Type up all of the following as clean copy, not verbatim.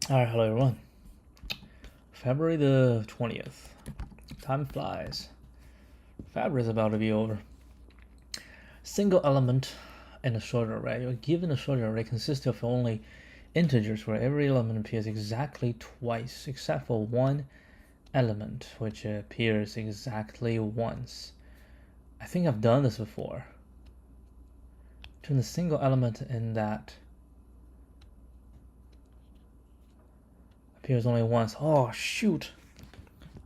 Alright, hello everyone. February the 20th. Time flies. February is about to be over. Single element in a sorted array. You're given a sorted array consisting of only integers where every element appears exactly twice, except for one element which appears exactly once. I think I've done this before. Turn the single element in that appears only once. Oh shoot!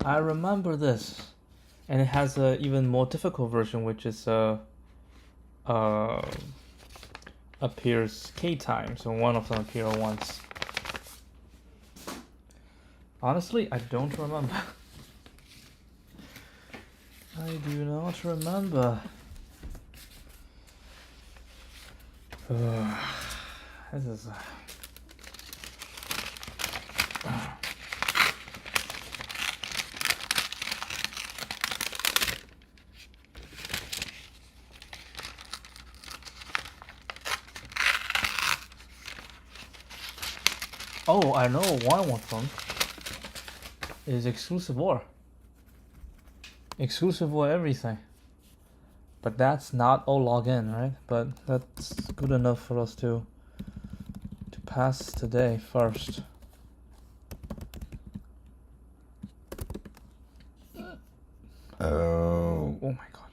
I remember this, and it has a even more difficult version, which is appears k times, so one of them appear once. Honestly, I don't remember. I do not remember. This is. Oh, I know one of them is exclusive OR. Exclusive OR everything. But that's not O log n, right? But that's good enough for us to pass today first. Oh my god.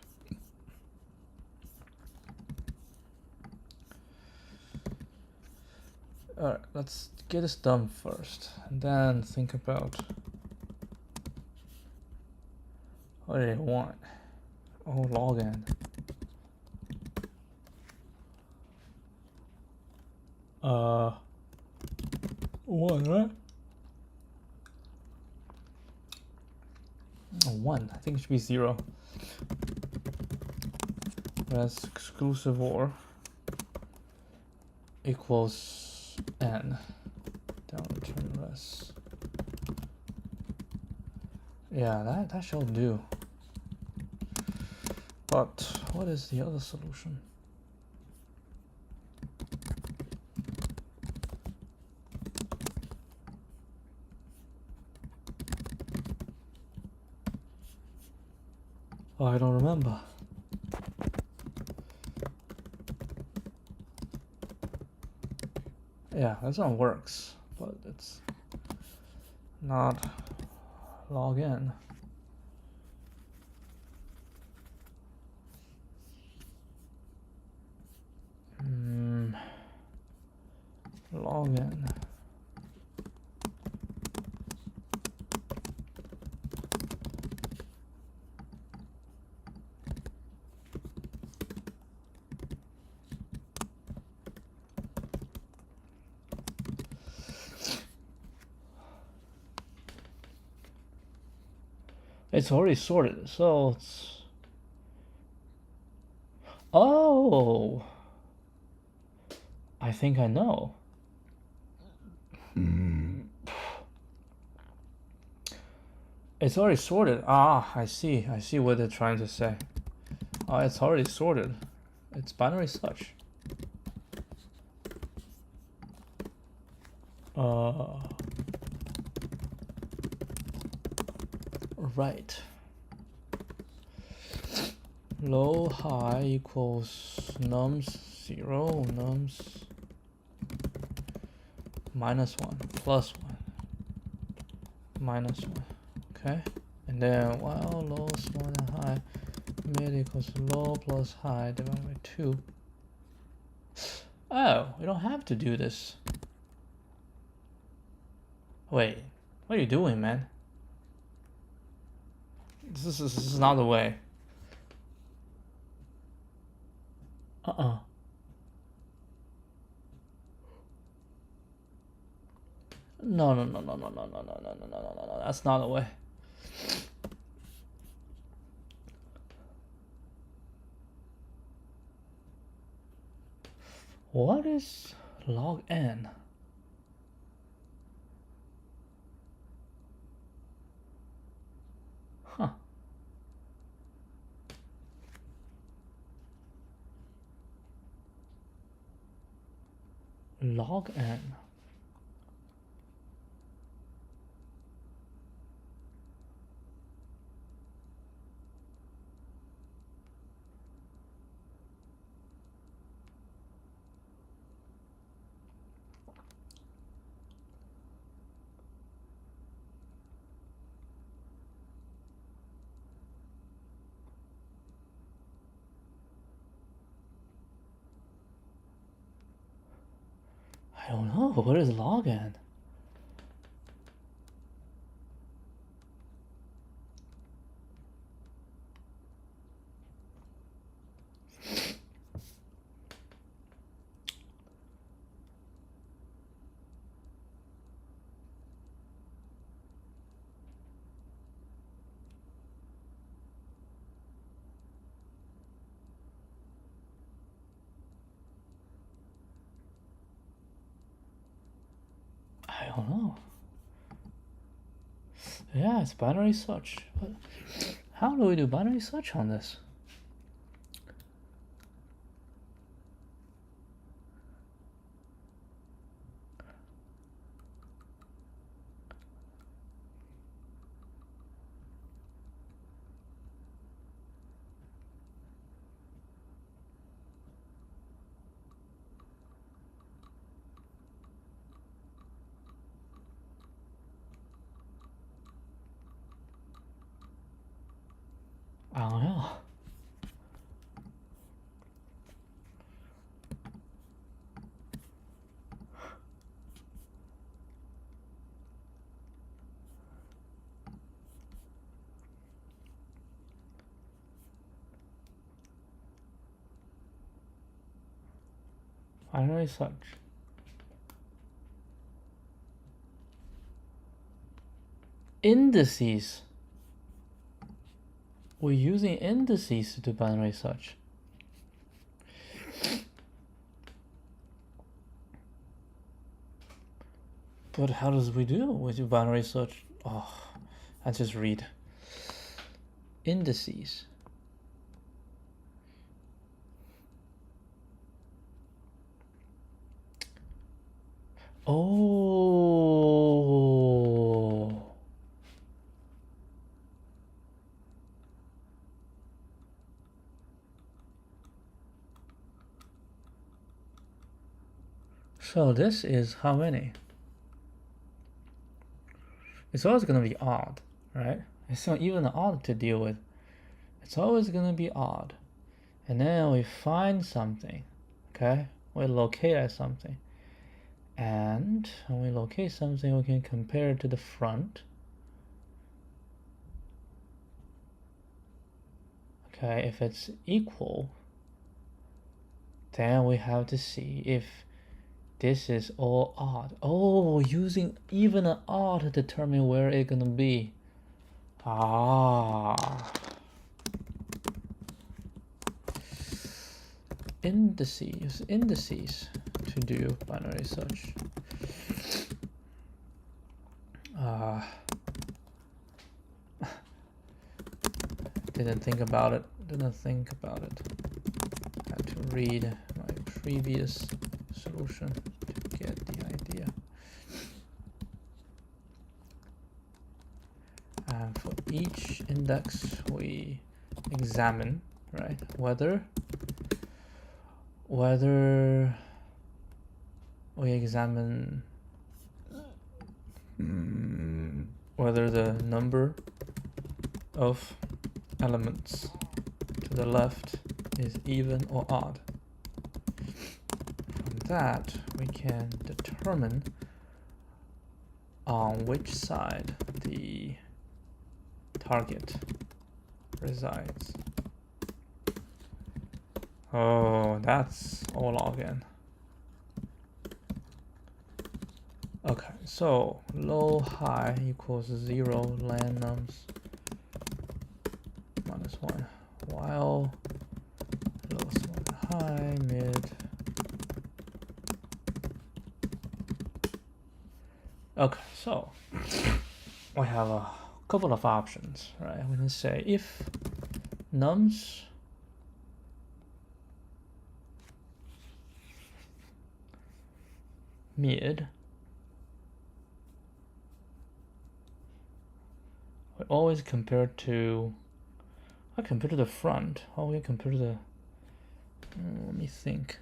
Alright, let's get this done first, and then think about what do they want. Oh, log n. One, right? Oh, one. I think it should be 0. That's exclusive OR equals n. Down return less. Yeah, that shall do. But what is the other solution? Oh, I don't remember. Yeah, this one works, but it's not log n. Log n. It's already sorted, so it's... Oh! I think I know. It's already sorted. Ah, I see what they're trying to say. Oh, it's already sorted. It's binary search. Right. Low high equals nums 0, nums minus 1, plus 1, minus 1. Okay. And then while low smaller than high, mid equals low plus high divided by 2. Oh, we don't have to do this. Wait, what are you doing, man? This is not the way. No, that's not the way. What is log n? Huh. Log n. I don't know. What is login? I don't know. Yeah, it's binary search. But how do we do binary search on this? I don't know. Binary search. Indices. We're using indices to do binary search. But how does we do with binary search? Oh, I just read. Indices. Oh. So this is how many? It's always going to be odd, right? It's not even odd to deal with. It's always going to be odd. And then we find something, okay? We locate at something. And when we locate something, we can compare it to the front. Okay, if it's equal, then we have to see if this is all odd. Oh, using even an odd to determine where it's gonna be. Ah. Indices to do binary search. Didn't think about it. Had to read my previous solution to get the idea. And for each index, we examine, right, whether we examine whether the number of elements to the left is even or odd. From that, we can determine on which side the target resides. Oh, that's all login. Okay, so low high equals 0 len nums -1, while lowest one high, mid. Okay, so we have a couple of options, right? We can say if nums mid, we always compare to, I compare to the front. How we compare to the, let me think.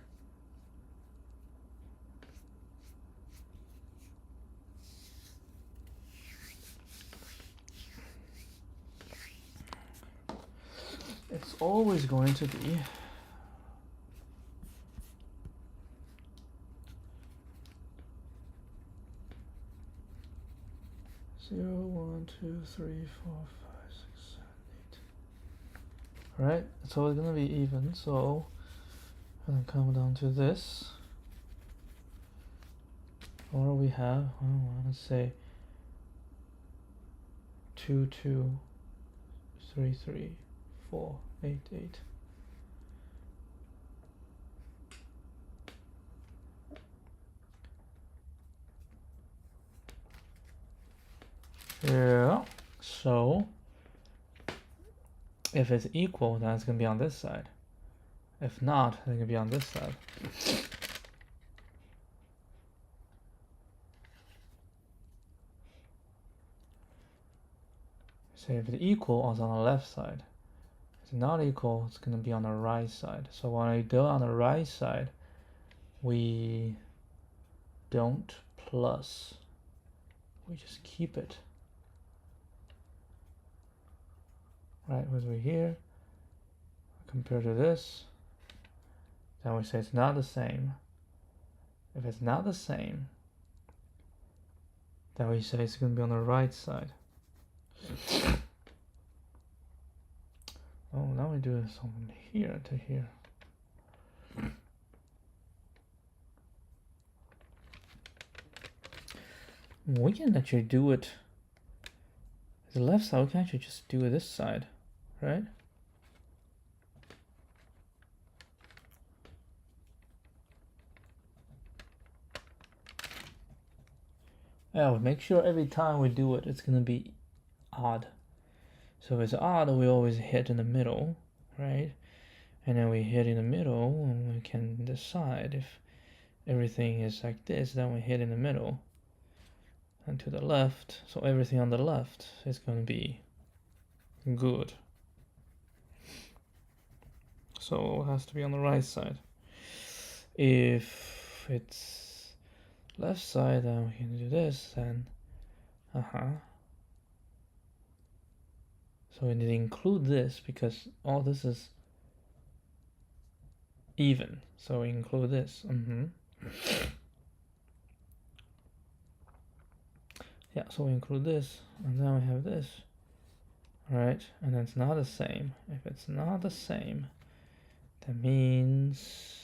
It's always going to be 0, 1, 2, 3, 4, 5, 6, 7, 8. Alright, so it's gonna be even, so I'm gonna come down to this. Or we have, let's say 2, 2, 3, 3, 4, 8, 8. Yeah, so if it's equal, then it's gonna be on this side. If not, then it's gonna be on this side. So if it's equal, it's on the left side. If it's not equal, it's gonna be on the right side. So when I do on the right side, we don't plus, we just keep it. Right, over here, compared to this, then we say it's not the same. If it's not the same, then we say it's going to be on the right side. Oh, now we do something here to here. We can actually do it. The left side, we can actually just do it this side, right? Yeah, we make sure every time we do it, it's gonna be odd. So if it's odd, we always hit in the middle, right? And then we hit in the middle, and we can decide if everything is like this, then we hit in the middle. And to the left, so everything on the left is gonna be good. So it has to be on the right side. If it's left side, then we can do this, then so we need to include this because all this is even. So we include this. Yeah, so we include this, and then we have this. Alright, and then it's not the same. If it's not the same, that means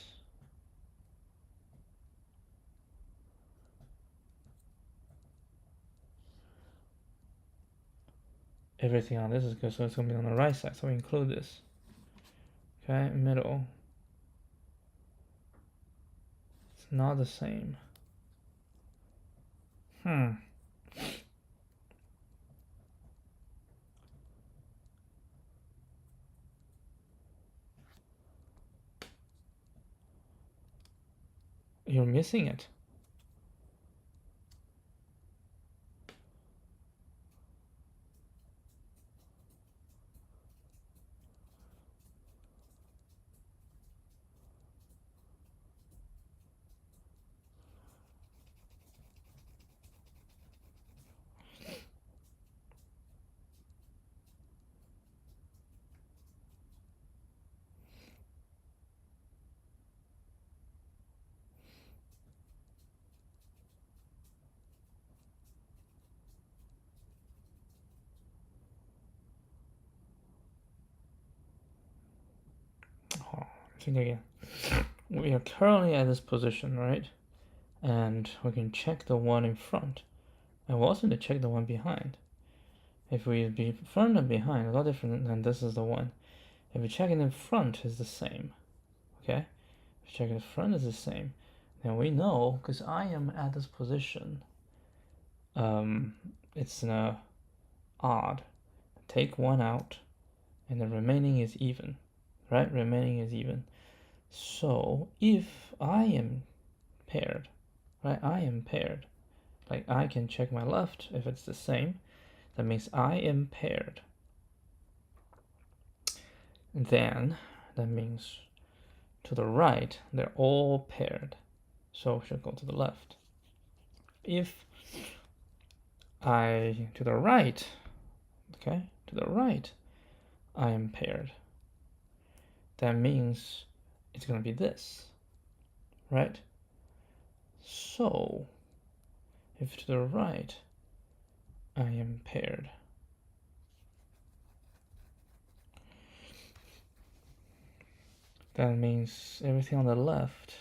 everything on this is good, so it's going to be on the right side. So we include this. Okay, middle. It's not the same. You're missing it. Again. We are currently at this position, right? And we can check the one in front. And we also need to check the one behind. If we be front and behind, a lot different than this is the one. If we check it in front, is the same. Okay? If we check it in front is the same, then we know, because I am at this position, it's an odd. Take one out, and the remaining is even. Right? Remaining is even. So if I am paired, right? I am paired. Like I can check my left if it's the same. That means I am paired. Then that means to the right, they're all paired. So we should go to the left. If I, to the right, okay, to the right, I am paired. That means it's going to be this, right? So if to the right, I am paired. That means everything on the left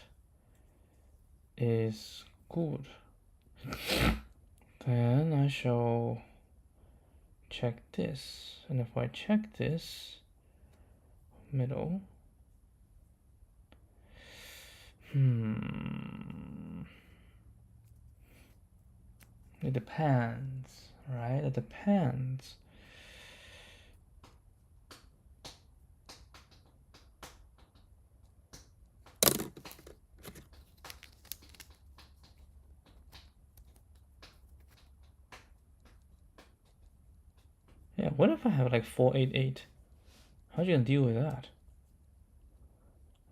is good. Then I shall check this, and if I check this middle, it depends, right? It depends. Yeah, what if I have like 4, 8, 8? How are you gonna deal with that?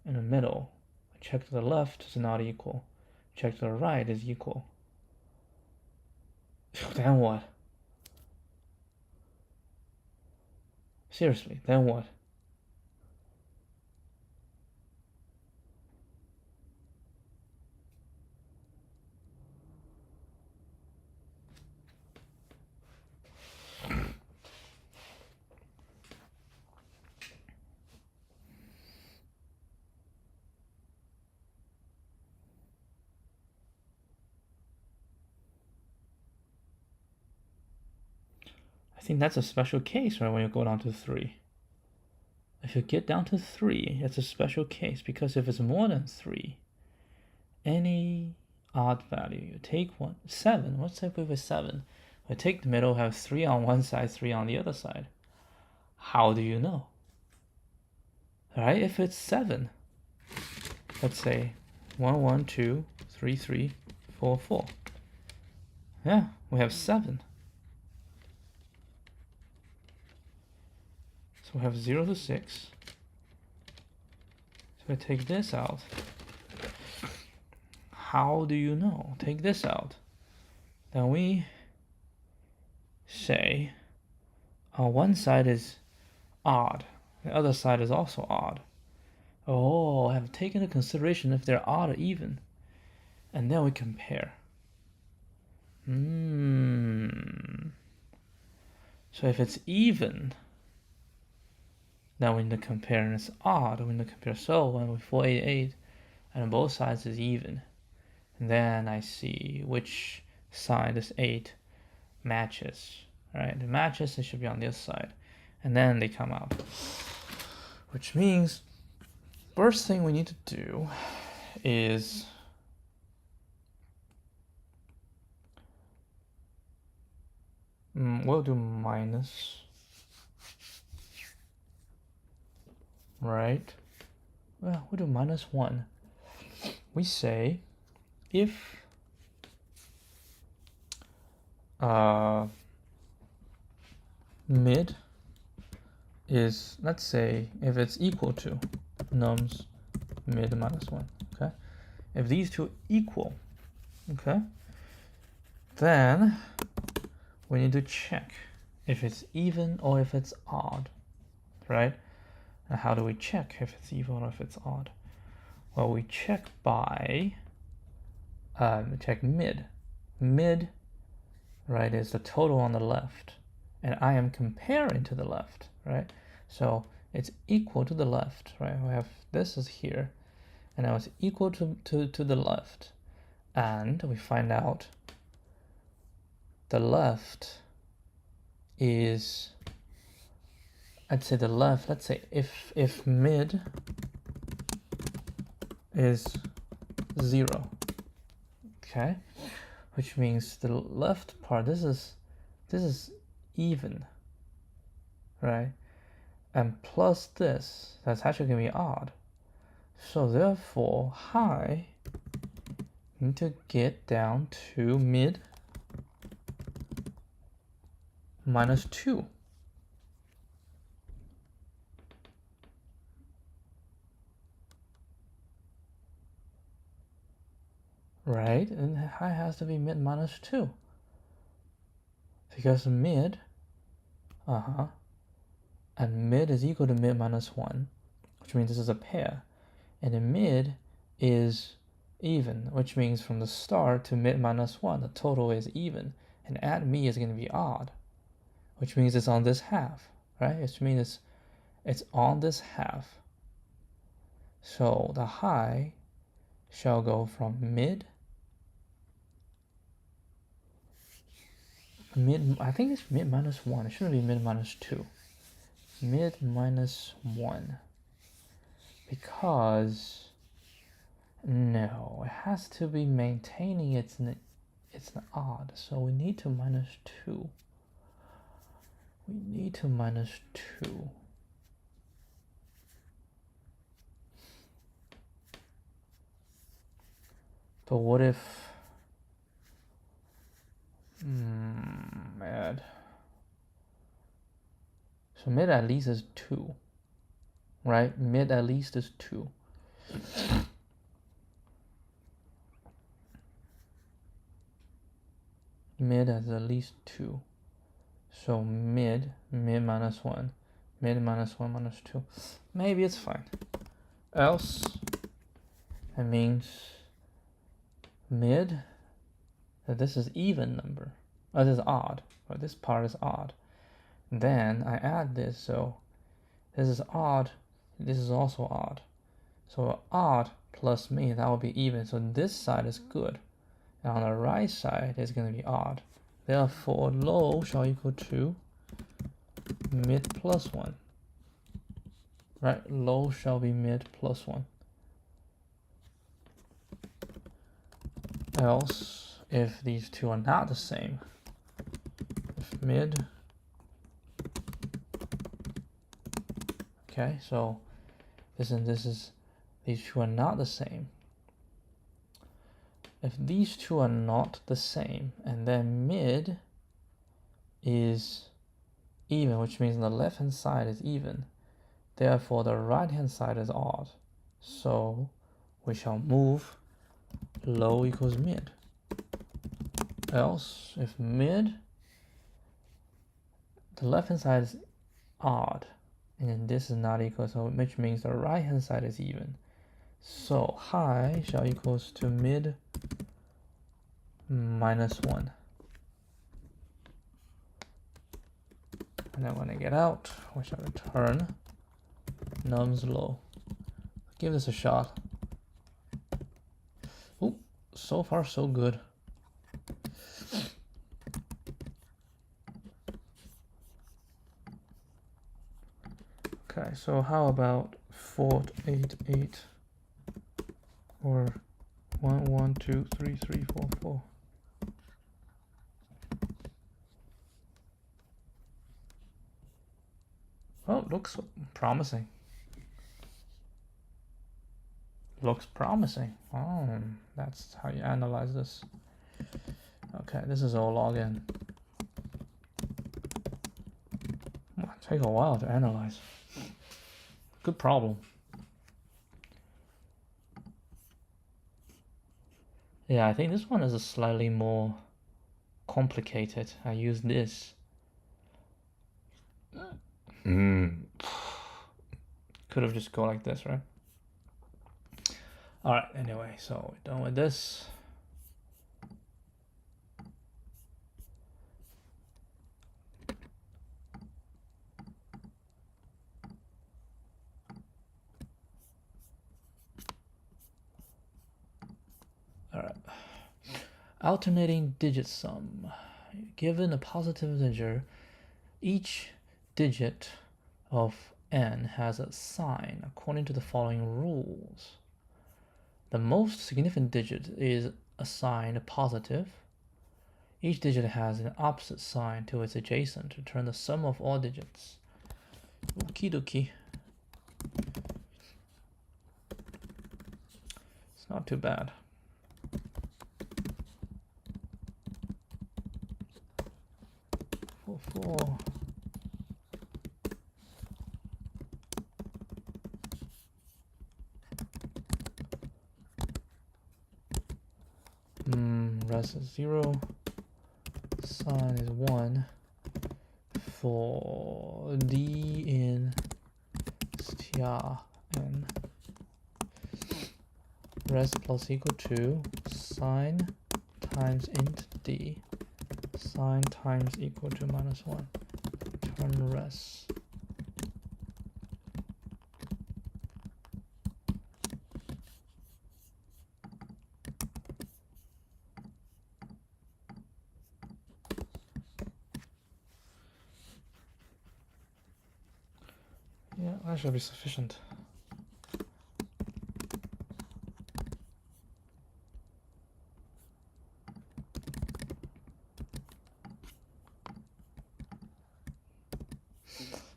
In the middle, I check to the left, it's not equal. Check to the right is equal. Then what? Seriously, then what? I think that's a special case, right, when you go down to 3. If you get down to 3, it's a special case, because if it's more than 3, any odd value, you take one. 7, let's say we have 7. I take the middle, have 3 on one side, 3 on the other side. How do you know? Alright, if it's 7, let's say 1, 1, 2, 3, 3, 4, 4. Yeah, we have 7. So we have 0 to 6. So I take this out. How do you know? Take this out. Then we say on one side is odd, the other side is also odd. Oh, I have taken into consideration if they're odd or even. And then we compare. So if it's even, then we need to compare, and it's odd, we need to compare. So when we 4, 8, 8, and on both sides is even, and then I see which side this 8 matches. All right, the matches, it should be on this side, and then they come out. Which means, first thing we need to do is we'll do minus. Right? Well, we'll do -1. We say if mid is, let's say, if it's equal to nums mid -1, okay? If these two equal, okay, then we need to check if it's even or if it's odd, right? And how do we check if it's even or if it's odd? Well, we check by check mid. Mid, right, is the total on the left, and I am comparing to the left, right? So it's equal to the left, right? We have this is here, and now it's equal to the left, and we find out the left is, I'd say the left, let's say if mid is 0, okay, which means the left part, this is even, right? And plus this, that's actually gonna be odd. So therefore, high need to get down to mid -2. Right, and high has to be mid -2. Because mid, and mid is equal to mid -1, which means this is a pair. And the mid is even, which means from the start to mid -1, the total is even. and add me is going to be odd, which means it's on this half, right? Which means it's on this half. So the high shall go from mid, I think it's mid minus 1. It shouldn't be mid minus 2. Mid minus 1. Because, no, it has to be maintaining it's an odd. So we need to minus 2. We need to minus 2. But what if mid? So mid at least is 2, right? Mid at least is 2. Mid has at least 2. So mid minus 1. Mid minus 1 minus 2. Maybe it's fine. Else, that means mid, that this is even number. Oh, this is odd. Or this part is odd. Then I add this, so this is odd. This is also odd. So odd plus me, that will be even. So this side is good. And on the right side is going to be odd. Therefore, low shall equal to mid plus 1. Right? Low shall be mid plus 1. Else, if these two are not the same, if mid, okay, so this and this is, these two are not the same. If these two are not the same, and then mid is even, which means the left hand side is even, therefore the right hand side is odd. So we shall move low equals mid. Else, if mid, the left hand side is odd, and then this is not equal, so which means the right hand side is even. So high shall equals to mid minus 1. And then when I get out, we shall return nums low. Give this a shot. Ooh, so far so good. Okay, so how about 488 or 1 1 2 3 3 4 4? Oh, looks promising. Looks promising. Oh, that's how you analyze this. Okay, this is all login. Take a while to analyze. Good problem. Yeah, I think this one is a slightly more complicated. I use this. Could have just go like this, right? All right, anyway, so we're done with this. All right. Alternating digit sum. Given a positive integer, each digit of n has a sign according to the following rules. The most significant digit is assigned positive. Each digit has an opposite sign to its adjacent to return the sum of all digits. Okie dokie. It's not too bad. Four. Rest is 0. Sign is 1. For d in str n. Rest plus equal to sign times int d. sign times equal to -1. Turn res. Yeah, that should be sufficient.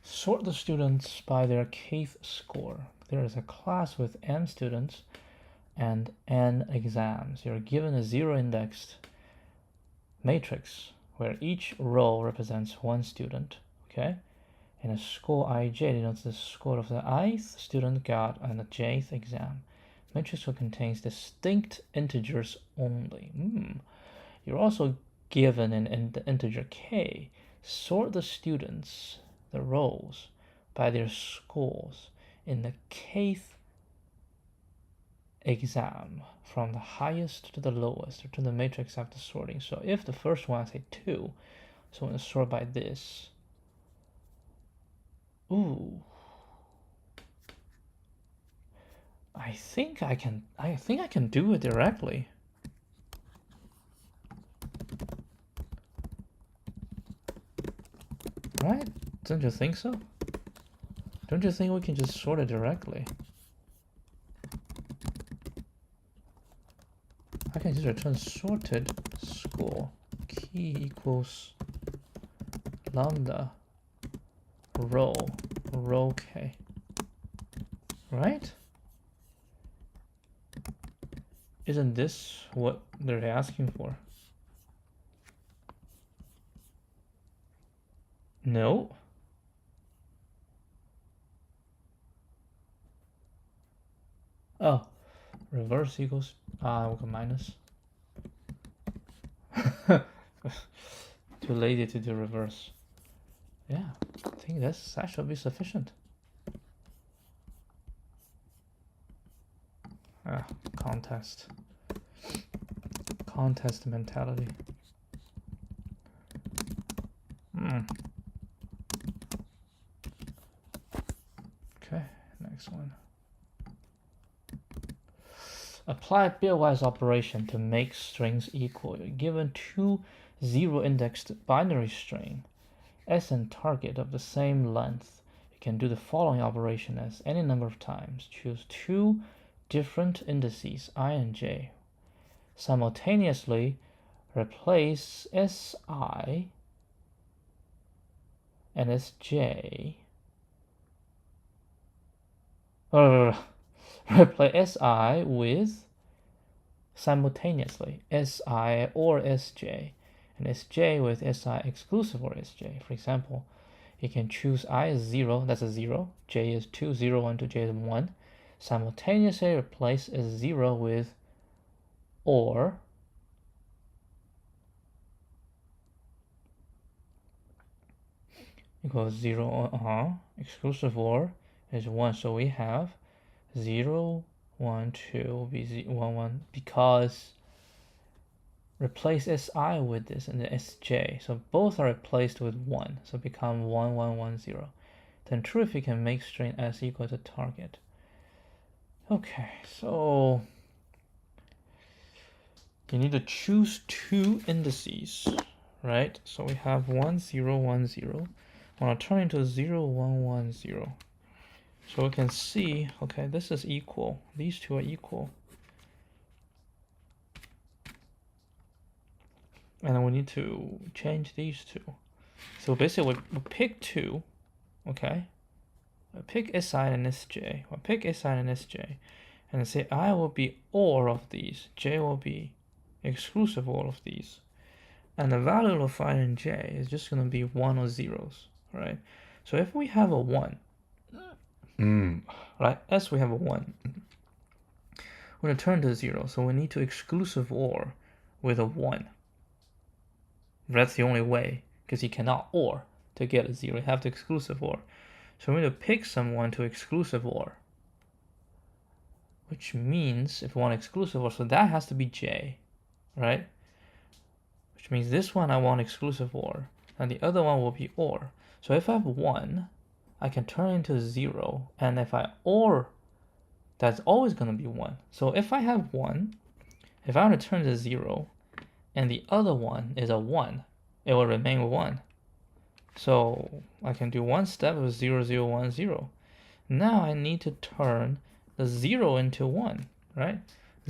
Sort the students by their Kth score. There is a class with n students and n exams. You're given a zero-indexed matrix where each row represents one student, okay? And a score ij denotes the score of the ith student got on the jth exam. Matrix contains distinct integers only. You're also given an integer k. Sort the students, the rows, by their scores in the kth exam from the highest to the lowest, or to the matrix after sorting. So if the first one is a 2, so I'm going to sort by this. Ooh. I think I can do it directly. Right? Don't you think so? Don't you think we can just sort it directly? I can just return sorted score key equals lambda row k. Right? Isn't this what they're asking for? No. Oh, reverse equals okay, minus. Too lazy to do reverse. Yeah, I think that should be sufficient. Contest mentality. Okay, next one. Apply bitwise operation to make strings equal. You're given two zero-indexed binary string, s and target of the same length. You can do the following operation as any number of times. Choose two different indices, I and j. Simultaneously replace si and sj. Replace si with simultaneously si or sj, and sj with si exclusive or sj. For example, you can choose I as 0, that's a 0, j is 2, 0, 1, 2, j is 1. Simultaneously replace as 0 with or equals 0, exclusive or is 1, so we have 0, 1, 2 will be 1, 1, because replace si with this and the sj, so both are replaced with 1, so become 1, 1, 1, 0. Then true if you can make string s equal to target. Okay, so you need to choose two indices, right? So we have 1, 0, 1, 0. I want to turn into 0, 1, 1, 0. So we can see, okay, this is equal. These two are equal. And then we need to change these two. So basically we pick two, okay? I pick si and sj. I pick si and sj. And I say I will be OR of these. J will be exclusive OR of these. And the value of I and j is just going to be 1 or zeros, right? So if we have a 1, right, as we have a 1, we're going to turn to 0, so we need to exclusive OR with a 1. That's the only way, because you cannot OR to get a 0, you have to exclusive OR. So we need to pick someone to exclusive OR, which means if we want exclusive OR, so that has to be j, right? which means this one I want exclusive OR, and the other one will be OR. So if I have 1, I can turn into 0, and if I OR, that's always going to be 1. So if I have 1, if I want to turn to 0, and the other one is a 1, it will remain 1. So I can do one step of 0, 0, 1, 0. Now I need to turn the 0 into 1, right?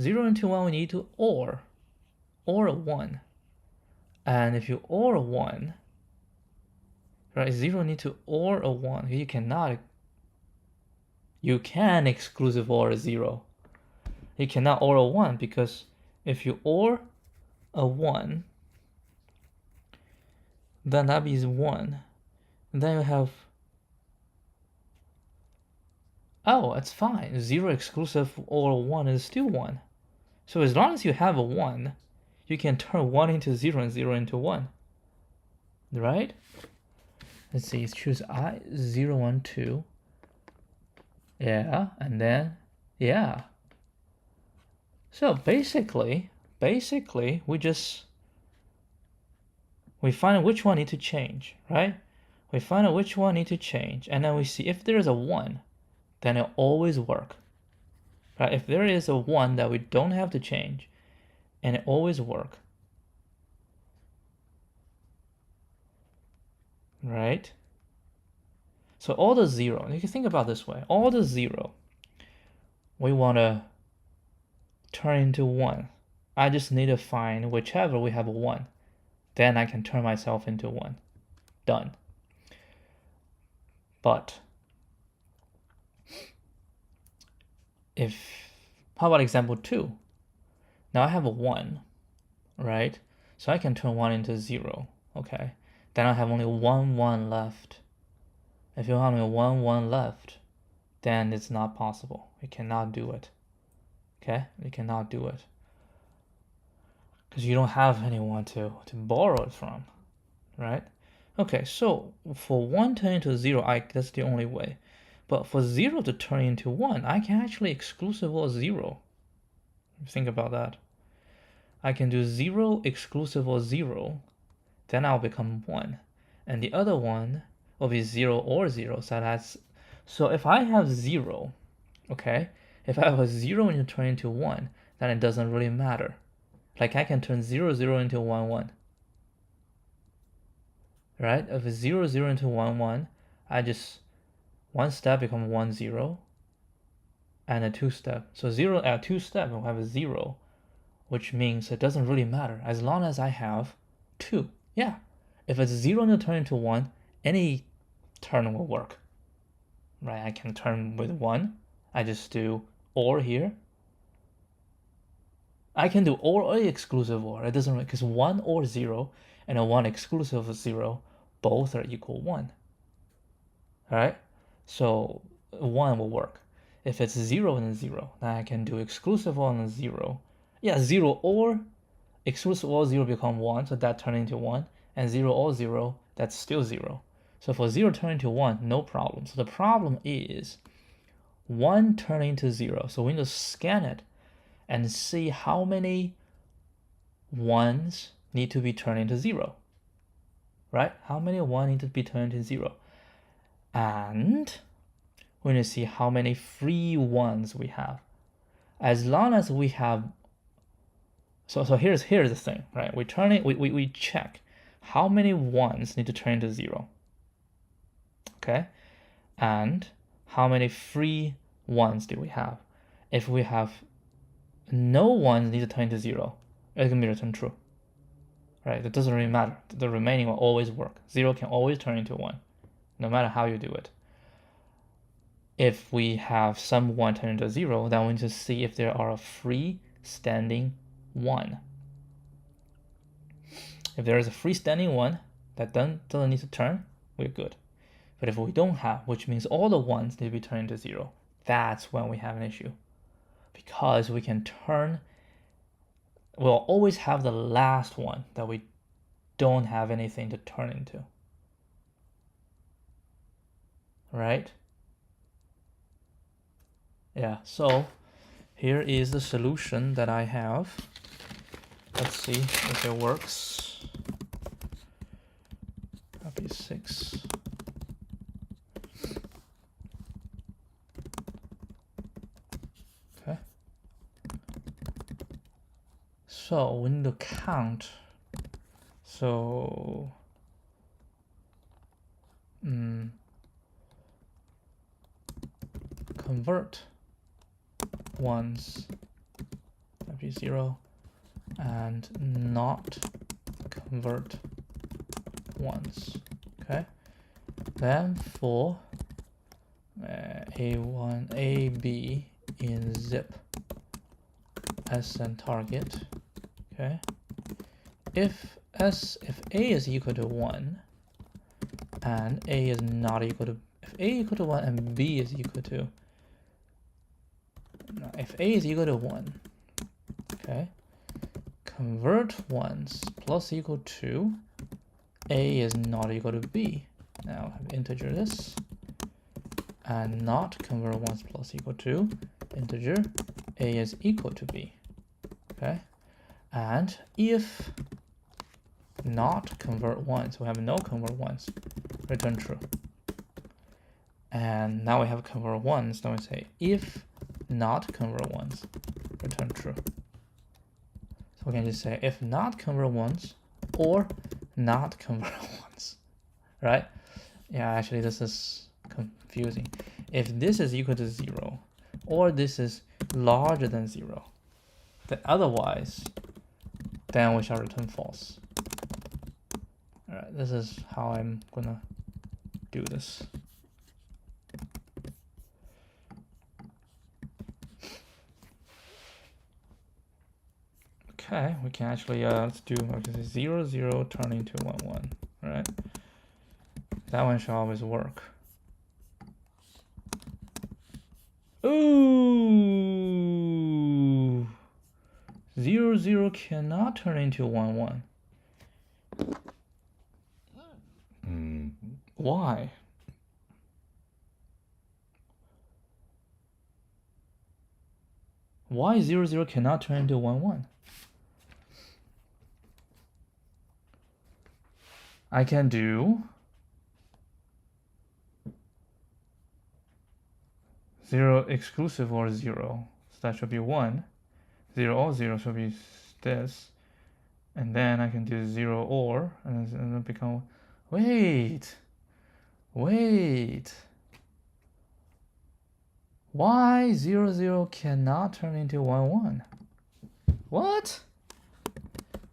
0 into 1, we need to OR a 1. And if you OR a 1, right, 0 need to OR a 1. You can exclusive OR a 0. You cannot OR a 1, because if you OR a 1, then that means 1. And then you have, oh, it's fine. 0 exclusive OR 1 is still 1. So as long as you have a 1, you can turn 1 into 0 and 0 into 1. Right? Let's see, choose I, 0, 1, 2. Yeah, and then, yeah. So basically, we find which one need to change, right? We find out which one need to change, and then we see if there is a 1, then it always work. Right? If there is a 1 that we don't have to change, and it always work. Right? So all the 0, you can think about it this way, all the 0, we want to turn into 1. I just need to find whichever we have a 1. Then I can turn myself into 1. Done. But how about example 2? Now I have a 1, right? So I can turn 1 into 0, okay? Then I have only 1, 1 left. If you have only 1, 1 left, then it's not possible. We cannot do it. Okay? We cannot do it. Because you don't have anyone to borrow it from, right? Okay, so for 1 turn into 0, that's the only way. But for 0 to turn into 1, I can actually exclusive OR 0. Think about that. I can do 0 exclusive OR 0, then I'll become 1. And the other one will be 0 or 0. So if I have 0, okay, if I have a 0 and you turn into 1, then it doesn't really matter. Like I can turn 0, 0 into 1, 1. Right? If it's 0, 0 into 1, 1, I just one step become 1, 0, and a 2 step. So 0 at 2 step will have a 0, which means it doesn't really matter as long as I have 2. Yeah. If it's 0 and you turn into 1, any turn will work. Right? I can turn with 1. I just do OR here. I can do OR or exclusive OR. It doesn't because 1 or 0 and a 1 exclusive of 0, both are equal 1. Alright? So 1 will work. If it's 0 and 0, then I can do exclusive OR and 0. Yeah, 0 or exclusive OR 0 become 1, so that turns into 1. And 0 or 0, that's still 0. So for 0 turn into 1, no problem. So the problem is 1 turn into 0. So we need to scan it and see how many 1s need to be turned into 0. Right? How many 1 need to be turned into 0? And we need to see how many free 1s we have. As long as we have, so here's the thing, right? We check how many 1s need to turn into 0. Okay? And how many free 1s do we have? If we have no 1s need to turn into 0, it's going to be returned true. Right? It doesn't really matter. The remaining will always work. 0 can always turn into 1, no matter how you do it. If we have some 1 turn into 0, then we need to see if there are a freestanding 1. If there is a freestanding 1 that doesn't need to turn, we're good. But if we don't have, which means all the 1s need to be turned into 0, that's when we have an issue. Because we can turn, we'll always have the last one that we don't have anything to turn into. Right? Yeah, so here is the solution that I have. Let's see if it works. So we need to count. So convert ones, that'd be 0, and not convert ones. Okay. Then for A1, AB in zip s and target. Okay. If A is equal to 1 and A is not equal to, if A equal to 1 and B is equal to, no, if A is equal to 1, okay, convert ones plus equal to A is not equal to B. Now have integer this, and not convert ones plus equal to integer A is equal to B. Okay, and if not convert ones, we have no convert ones, return true. And now we have convert ones, now we say if not convert ones, return true. So we can just say if not convert ones or not convert ones, right? Yeah, actually this is confusing. If this is equal to 0 or this is larger than 0, then otherwise, then we shall return false. All right, this is how I'm gonna do this. Okay, we can actually let's do 0, 0 turn into 1, 1. All right, that one shall always work. Ooh, 0, 0 cannot turn into 1, 1. Why? Why 0, 0 cannot turn into 1, 1? I can do 0 exclusive or 0. So that should be 1. 0 or 0 should be this. And then I can do 0 or, and then become, wait. Why 0, 0 cannot turn into 1, 1? What?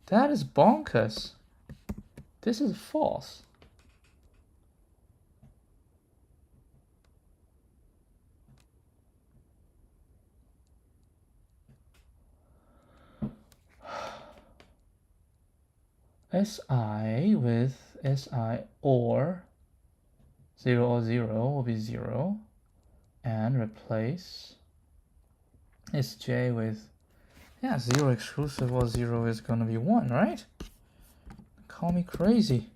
That is bonkers. This is false. SI with SI or 0 or 0 will be 0, and replace SJ with, yeah, 0 exclusive or 0 is gonna be 1, right? Call me crazy.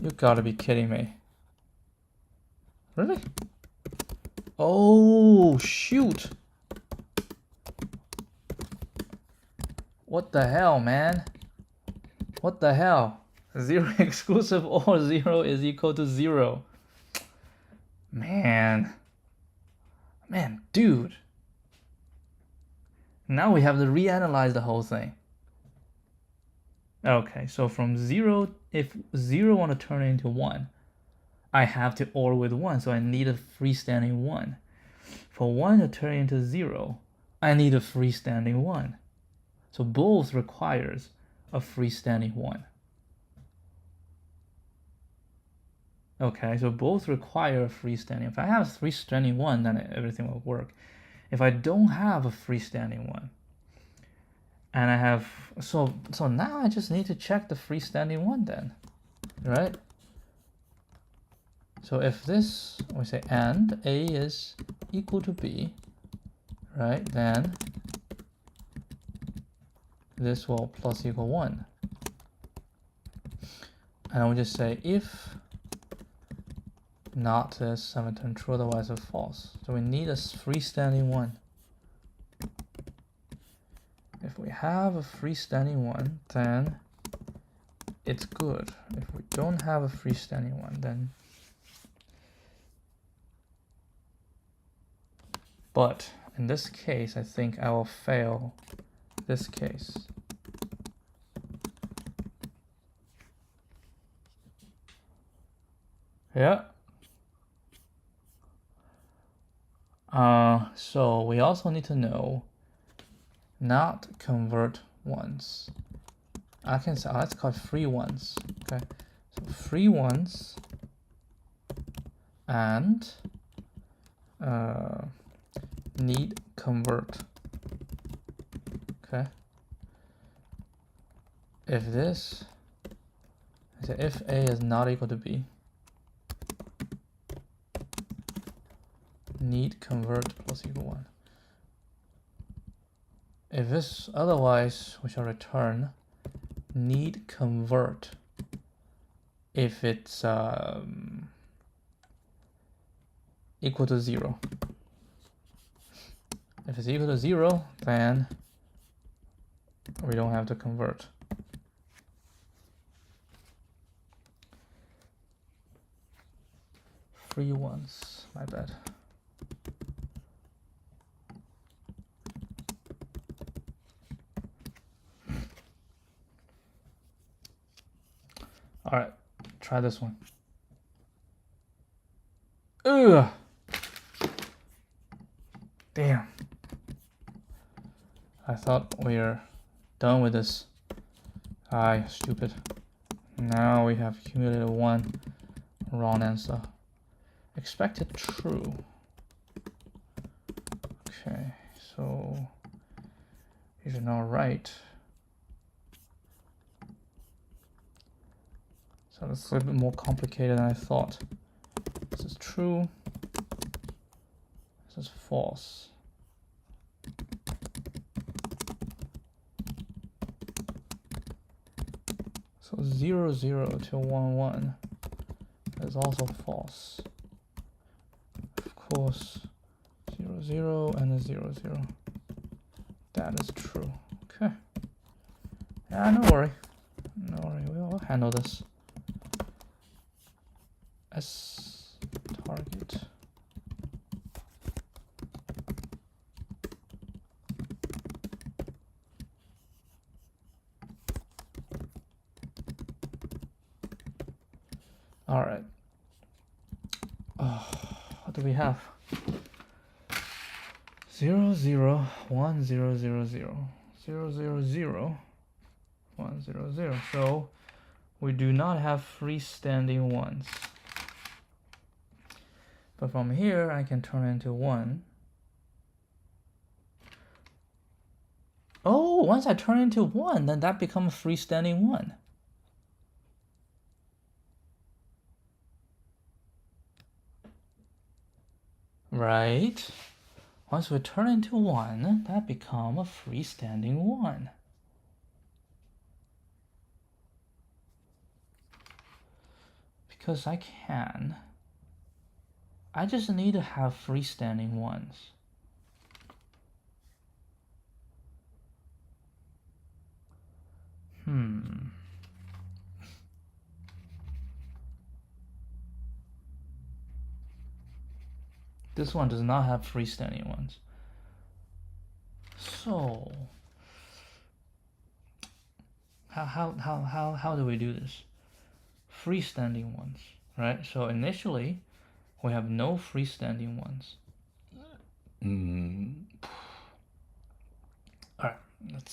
You gotta be kidding me. Really? Oh, shoot. What the hell, man? What the hell? 0 exclusive or 0 is equal to 0. Man, dude. Now we have to reanalyze the whole thing. Okay, so from 0, if 0 want to turn into 1, I have to OR with 1, so I need a freestanding 1. For 1 to turn into 0, I need a freestanding 1. So both requires a freestanding 1. Okay, so both require a freestanding. If I have a freestanding 1, then everything will work. If I don't have a freestanding 1, and I have, so now I just need to check the freestanding 1 then, right? So if this, we say and A is equal to B, right, then this will plus equal 1. And we just say if not this, I'm return true, otherwise it's false. So we need a freestanding 1. If we have a freestanding 1, then it's good. If we don't have a freestanding 1, then But in this case, I think I will fail this case. Yeah. So we also need to know not convert ones. I can say, let's call it free ones. Okay, so free ones and need convert. Okay, if this, if A is not equal to B, need convert plus equal 1. If this otherwise, we shall return need convert if it's equal to 0. If it's equal to 0, then we don't have to convert. Free ones, my bad. All right, try this one. Ugh. Damn. I thought we were done with this. Aye, stupid. Now we have accumulated 1 wrong answer. Expected true. Okay, so these are not right. So it's a little bit more complicated than I thought. This is true. This is false. So 0, 0 to 1, 1 is also false. Of course, 0, 0 and a 0, 0. That is true. Okay. Yeah, no worry. No worry, we'll handle this. S target. All right. What do we have? 0, 0, 1, 0, 0, 0, 0, 0, 0, 1, 0, 0. So we do not have freestanding ones. But from here, I can turn into 1. Oh, once I turn into 1, then that becomes freestanding 1. Right? Once we turn into 1, that becomes a freestanding 1. Because I just need to have freestanding ones. This one does not have freestanding ones. So how do we do this? Freestanding ones, right? So initially we have no freestanding ones. All right,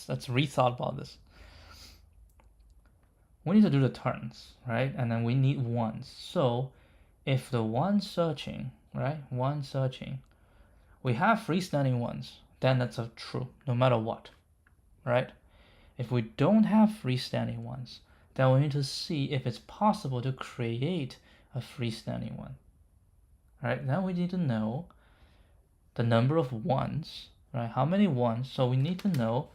let's rethought about this. We need to do the turns, right? And then we need ones. So if the one searching, right? One searching, we have freestanding ones, then that's a true, no matter what, right? If we don't have freestanding ones, then we need to see if it's possible to create a freestanding one, right? Then we need to know the number of ones, right? How many ones? So we need to know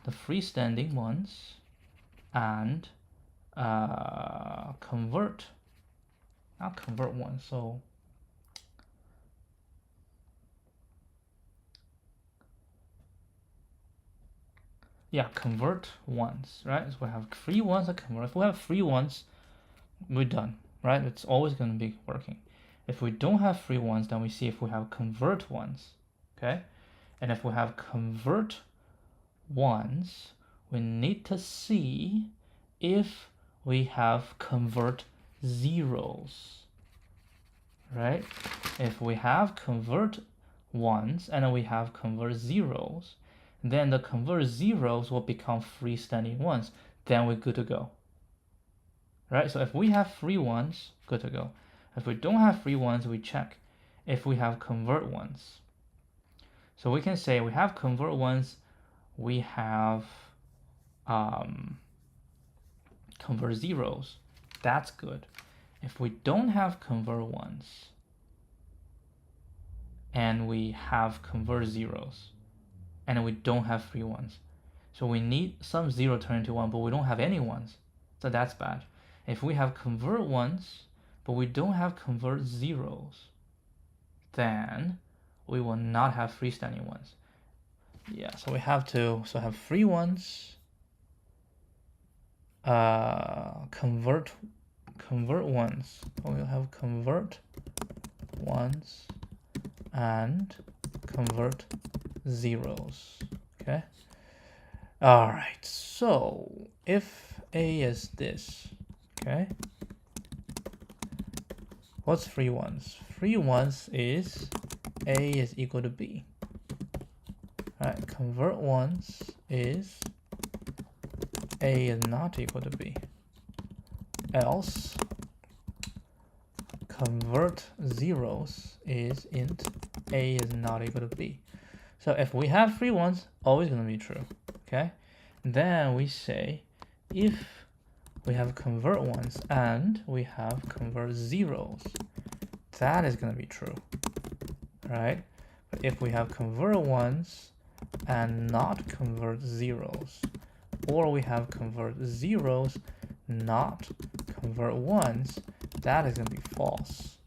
the freestanding ones and convert one. So yeah, convert ones, right? So we have free ones that convert. If we have free ones, we're done, right? It's always going to be working. If we don't have free ones, then we see if we have convert ones. okay? And if we have convert ones, we need to see if we have convert zeros, right? If we have convert ones and we have convert zeros, then the convert zeros will become freestanding ones. Then we're good to go, right? So if we have free ones, good to go. If we don't have free ones, we check if we have convert ones. So we can say we have convert ones, we have convert zeros. That's good. If we don't have convert ones and we have convert zeros and we don't have free ones, so we need some zero turn into one, but we don't have any ones, so that's bad. If we have convert ones but we don't have convert zeros, then we will not have freestanding ones. Yeah, so we have to have free ones, convert ones. We'll have convert ones and convert zeros. Okay. All right. So if A is this, okay, what's free ones? Free ones is A is equal to B. All right. Convert ones is A is not equal to B. Else convert zeros is int A is not equal to B. So if we have free ones, always going to be true. Okay. Then we say if we have convert ones and we have convert zeros, that is going to be true, right? But if we have convert ones and not convert zeros, or we have convert zeros, not convert ones, that is going to be false.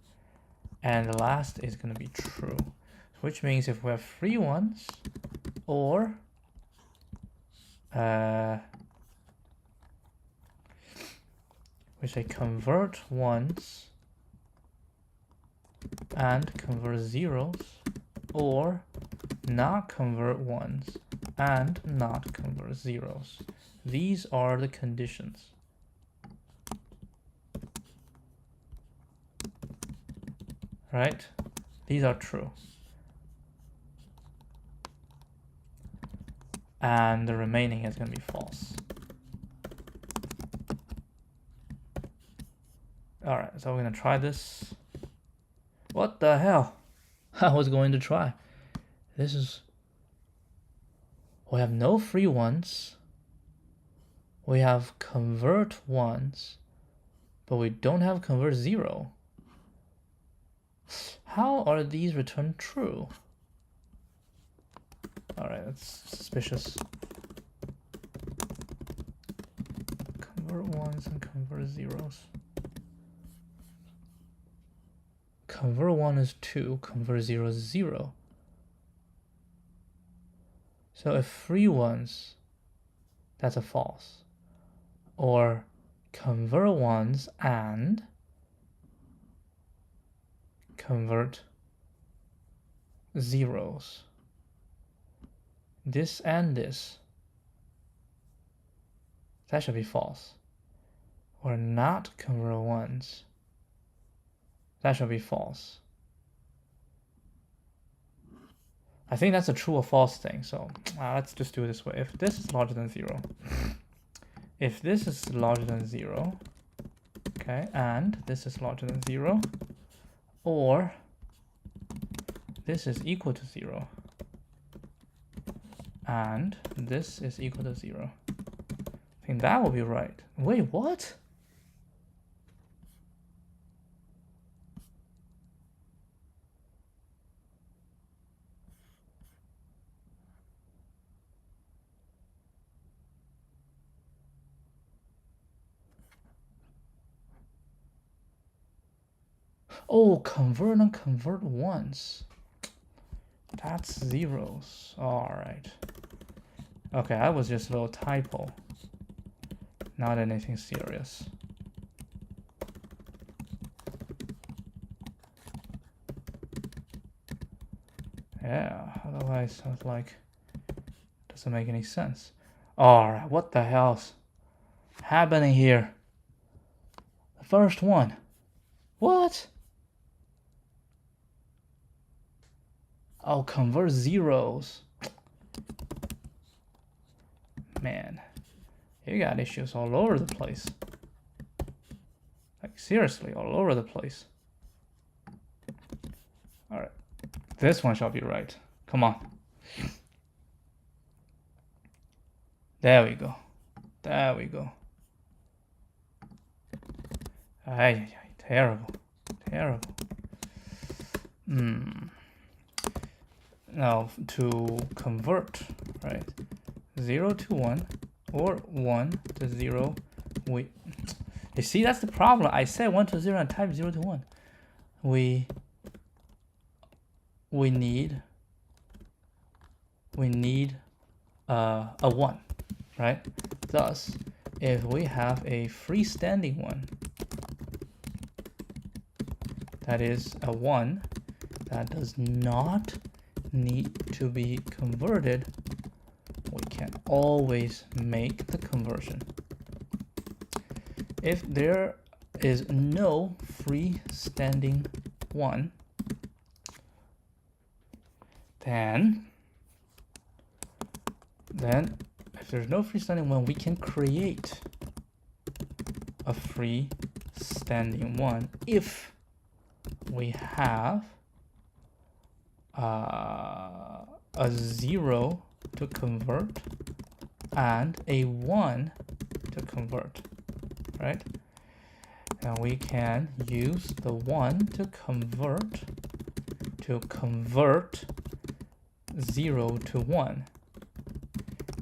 And the last is going to be true, which means if we have free ones, or we say convert ones and convert zeros, or not convert ones and not convert zeros. These are the conditions. Right? These are true. And the remaining is going to be false. All right, so we're going to try this. What the hell? I was going to try. This is... we have no free ones. We have convert ones, but we don't have convert zero. How are these returned true? All right, that's suspicious. Convert ones and convert zeros. Convert one is 2, convert 0 is 0. So if free ones, that's a false. Or convert ones and convert zeros. This and this, that should be false. Or not convert ones, that should be false. I think that's a true or false thing, so let's just do it this way. If this is larger than 0, if this is larger than 0, okay, and this is larger than 0, or this is equal to 0, and this is equal to 0, I think that will be right. Wait, what? Oh, convert and convert ones. That's zeros. All right. Okay, that was just a little typo. Not anything serious. Yeah, otherwise I was like, doesn't make any sense. Alright, what the hell's happening here? The first one. What? Oh, convert zeros. Man, you got issues all over the place. Like, seriously, all over the place. Alright, this one shall be right. Come on. There we go. There we go. Ay, terrible. Terrible. Now, to convert, right? 0 to 1 or 1 to 0. You see, that's the problem. I said 1 to 0 and type 0 to 1. We need a 1, right? Thus, if we have a freestanding one, that is a 1 that does not need to be converted, we can always make the conversion. If there is no freestanding 1, then if there's no freestanding 1, we can create a freestanding 1 if we have a 0 to convert and a 1 to convert, right? And we can use the 1 to convert 0 to 1.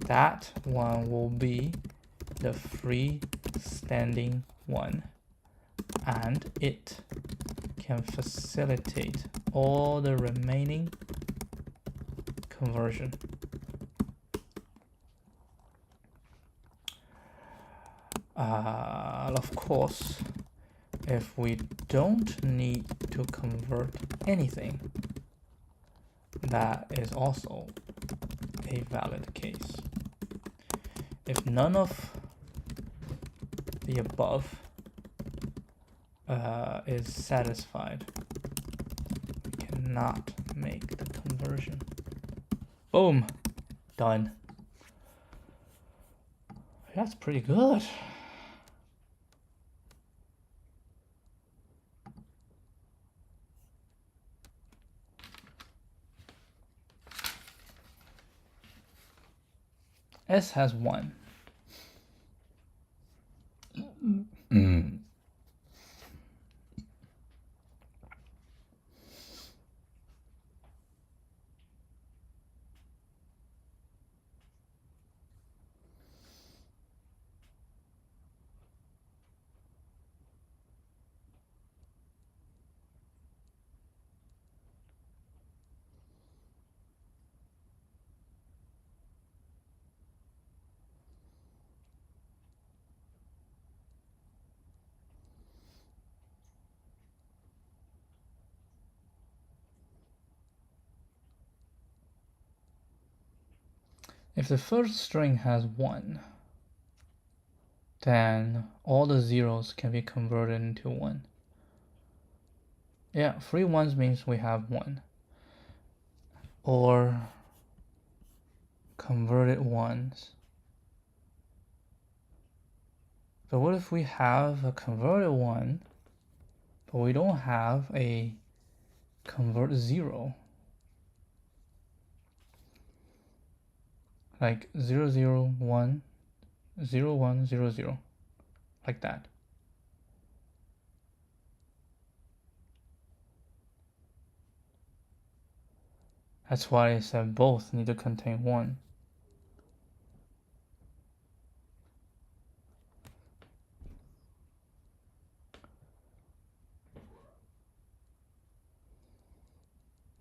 That one will be the freestanding 1, and it can facilitate all the remaining conversion. Of course, if we don't need to convert anything, that is also a valid case. If none of the above is satisfied, we cannot make the conversion. Boom, done. That's pretty good. S has 1. If the first string has 1, then all the zeros can be converted into 1. Yeah, free ones means we have 1. Or converted ones. But what if we have a converted 1, but we don't have a convert 0? Like 0, 0, 1, 0, 1, 0, 0, like that. That's why I said both need to contain 1.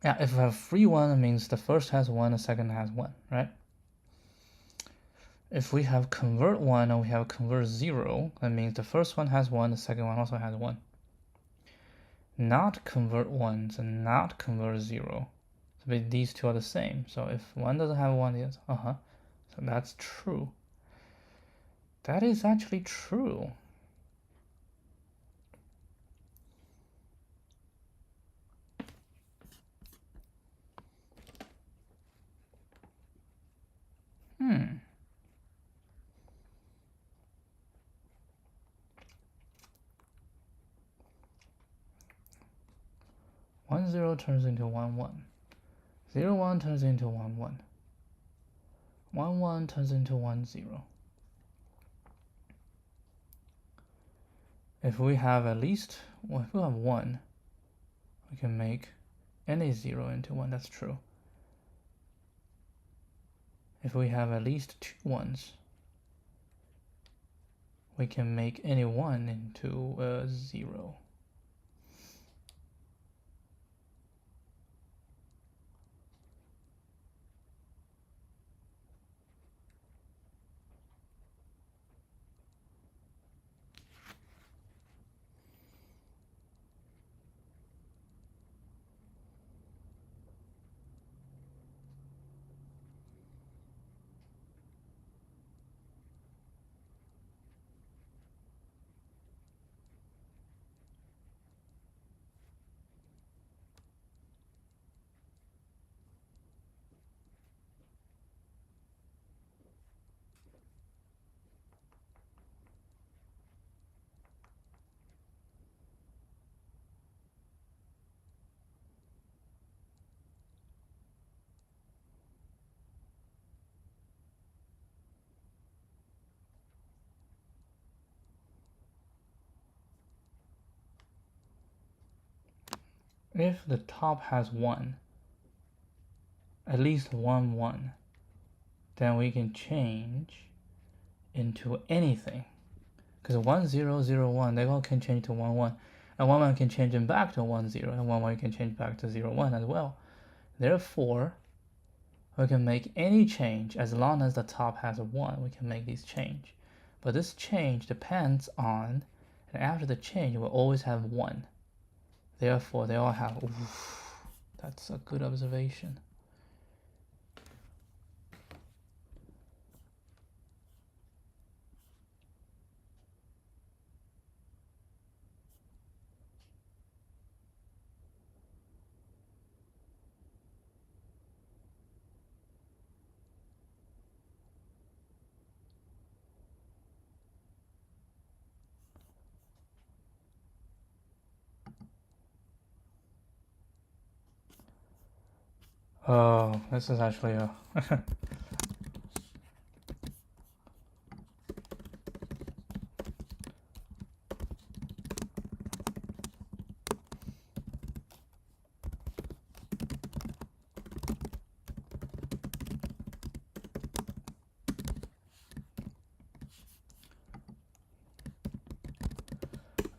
Yeah, if we have free 1, it means the first has 1, the second has 1, right? If we have convert 1 and we have convert 0, that means the first one has 1, the second one also has 1. Not convert 1 and not convert 0. but these two are the same. So if one doesn't have one, it's so that's true. That is actually true. One zero turns into 1 1. 0 1 turns into 1 1. 1 1 turns into 1 0. If we have at least, well, if we have 1, we can make any 0 into 1. That's true. If we have at least 2 1s, we can make any 1 into a 0. If the top has 1, at least 1 1, then we can change into anything. Because 1 0 0 1, they all can change to 1 1. And 1 1 can change them back to 1 0, and 1 1 can change back to 0 1 as well. Therefore, we can make any change as long as the top has a 1. We can make these change. But this change depends on, and after the change, we'll always have 1. Therefore, they all have, that's a good observation. Oh, this is actually a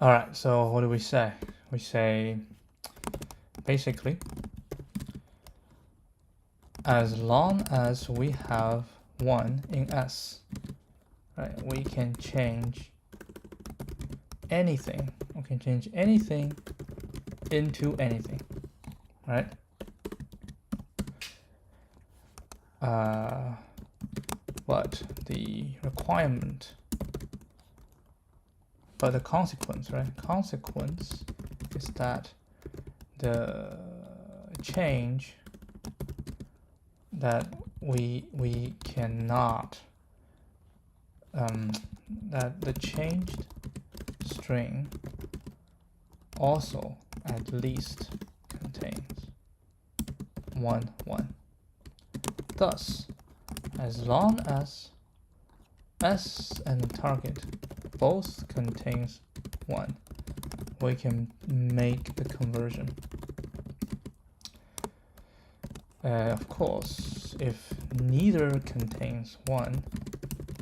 all right, so what do we say? We say basically, as long as we have 1 in S, right, we can change anything. We can change anything into anything, right? But the requirement, but the consequence, right? Consequence is that the change that we cannot that the changed string also at least contains 1 1. Thus, as long as S and target both contains 1, we can make the conversion. Of course, if neither contains 1,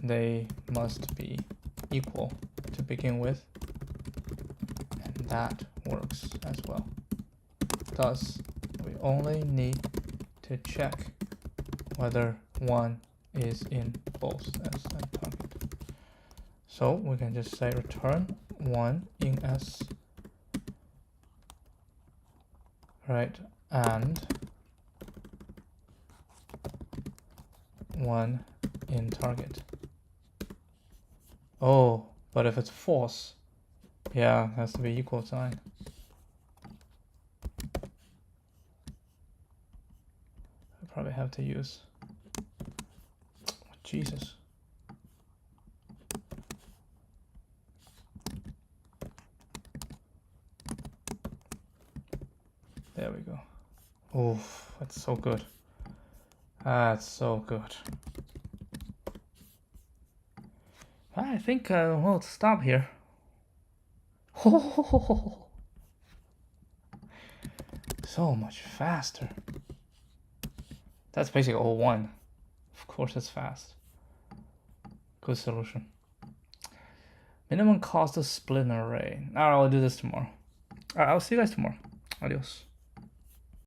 they must be equal to begin with, and that works as well. Thus, we only need to check whether 1 is in both S and target. So we can just say return 1 in S, right, and 1 in target. Oh, but if it's false, yeah, it has to be equal sign. I probably have to use, Jesus. There we go. Oh, that's so good. That's so good. I think we'll stop here. So much faster. That's basically all one. Of course it's fast. Good solution. Minimum cost of split an array. Alright, I'll do this tomorrow. Alright, I'll see you guys tomorrow. Adios.